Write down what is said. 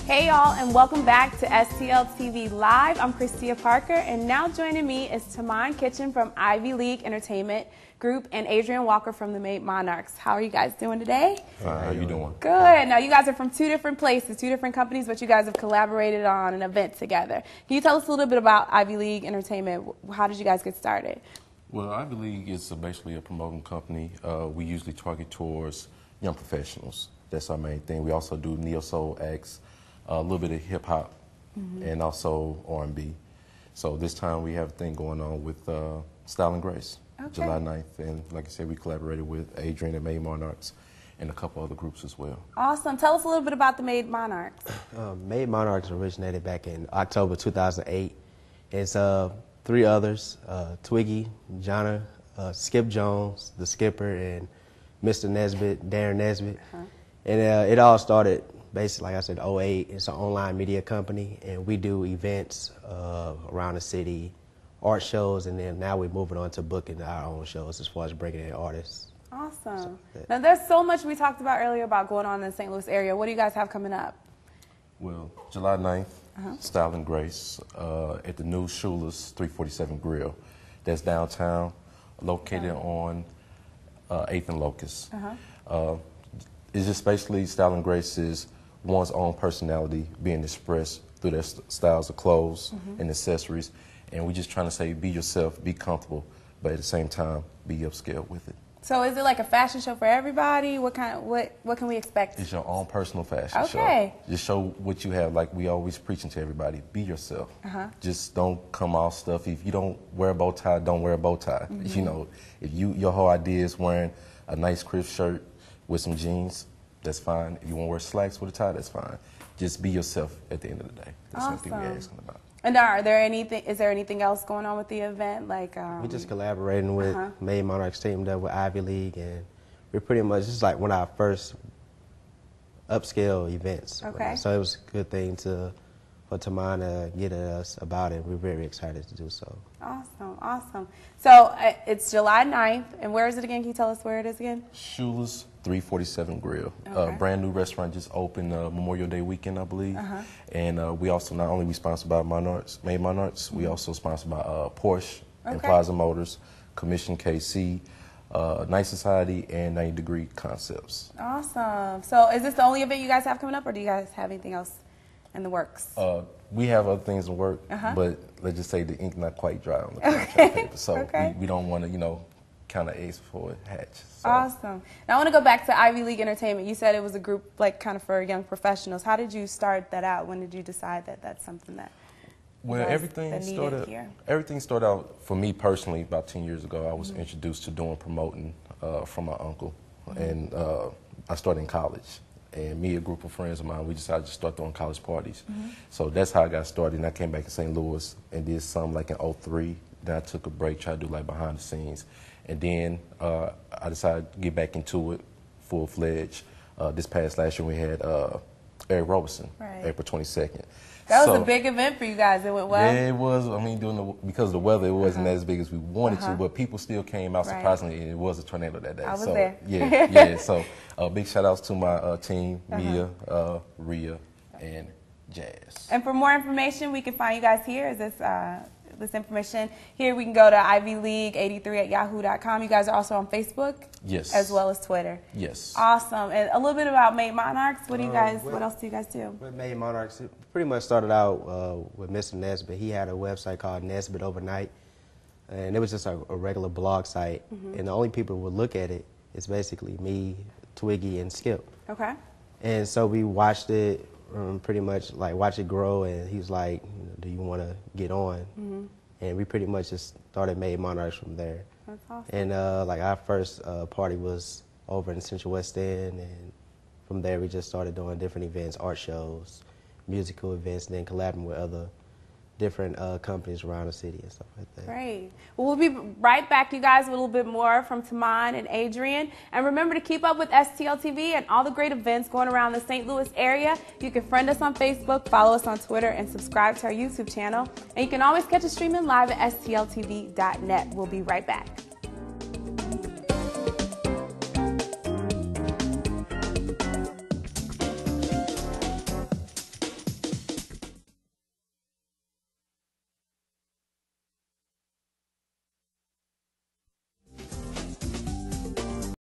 Hey y'all, and welcome back to STL TV Live. I'm Christia Parker, and now joining me is Timon Citchen from Ivy League Entertainment Group and Adrian Walker from the Made Monarchs. How are you guys doing today? Fine. How you doing? Good. Now you guys are from two different places, two different companies, but you guys have collaborated on an event together. Can you tell us a little bit about Ivy League Entertainment? How did you guys get started? Well, Ivy League is basically a promoting company. We usually target towards young professionals. That's our main thing. We also do neo-soul acts, a little bit of hip-hop, and also R&B. So this time we have a thing going on with Style and Grace, July 9th. And like I said, we collaborated with Adrian and Made Monarchs and a couple other groups as well. Awesome. Tell us a little bit about the Made Monarchs. Made Monarchs originated back in October 2008. It's three others, Twiggy, Jonna, Skip Jones, the skipper, and Mr. Nesbitt, Darren Nesbitt. And it all started basically, like I said, 2008. It's an online media company, and we do events around the city, art shows, and then now we're moving on to booking our own shows as far as bringing in artists. Awesome. Now, there's so much we talked about earlier about going on in the St. Louis area. What do you guys have coming up? Well, July 9th, Style and Grace at the new Schuler's 347 Grill. That's downtown, located on 8th and Locust. It's just basically Style and Grace is one's own personality being expressed through their styles of clothes and accessories. And we're just trying to say, be yourself, be comfortable, but at the same time, be upscale with it. So is it like a fashion show for everybody? What can we expect? It's your own personal fashion show. Just show what you have. Like we always preaching to everybody, be yourself. Just don't come off stuff. If you don't wear a bow tie, don't wear a bow tie. You know, if your whole idea is wearing a nice crisp shirt with some jeans, that's fine. If you want to wear slacks with a tie, that's fine. Just be yourself at the end of the day. That's something we're asking about. And is there anything else going on with the event? Like we're just collaborating with Made Monarchs, teamed up with Ivy League, and we're pretty much just like one of our first upscale events. So it was a good thing for Timon to get at us about it. We're very excited to do so. Awesome, awesome. So it's July 9th, and where is it again? Can you tell us where it is again? Schuler's 347 Grill. Brand new restaurant just opened Memorial Day weekend, I believe. And we also, not only we sponsored by Made Monarchs, we also sponsored by Porsche and Plaza Motors, Commission KC, Nice Society, and 90 Degree Concepts. Awesome. So is this the only event you guys have coming up, or do you guys have anything else in the works? We have other things in work, but let's just say the ink not quite dry on the contract paper. So we don't want to, you know, kind of ace before it hatch. So. Awesome. Now I want to go back to Ivy League Entertainment. You said it was a group like kind of for young professionals. How did you start that out? When did you decide that that's something that everything started out for me personally about 10 years ago. I was introduced to doing promoting from my uncle, and I started in college. And me, a group of friends of mine, we decided to start throwing college parties. So that's how I got started. And I came back to St. Louis and did something like in 2003. Then I took a break, tried to do like behind the scenes. And then I decided to get back into it full-fledged. This past last year we had Eric Roberson, April 22nd. That was a big event for you guys. It went well? Yeah, it was. I mean, because of the weather, it wasn't as big as we wanted to, but people still came out surprisingly, and it was a tornado that day. I was there. Yeah. So big shout-outs to my team, Mia, Rhea, and Jazz. And for more information, we can find you guys here. Is this information here? We can go to ivyleague83@yahoo.com. You guys are also on Facebook? Yes. As well as Twitter? Yes. Awesome. And a little bit about Made Monarchs. What do you guys? What else do you guys do? With Made Monarchs, it pretty much started out with Mr. Nesbitt. He had a website called Nesbitt Overnight, and it was just a regular blog site. And the only people who would look at it is basically me, Twiggy, and Skip. And so we watched it. Pretty much like watch it grow, and he was like, do you want to get on? And we pretty much just started Made Monarchs from there. That's awesome. And like our first party was over in Central West End, and from there we just started doing different events, art shows, musical events, and then collabing with other different companies around the city and stuff like that. Great. Well, we'll be right back, you guys, with a little bit more from Timon and Adrian. And remember to keep up with STL TV and all the great events going around the St. Louis area. You can friend us on Facebook, follow us on Twitter, and subscribe to our YouTube channel. And you can always catch us streaming live at stltv.net. We'll be right back.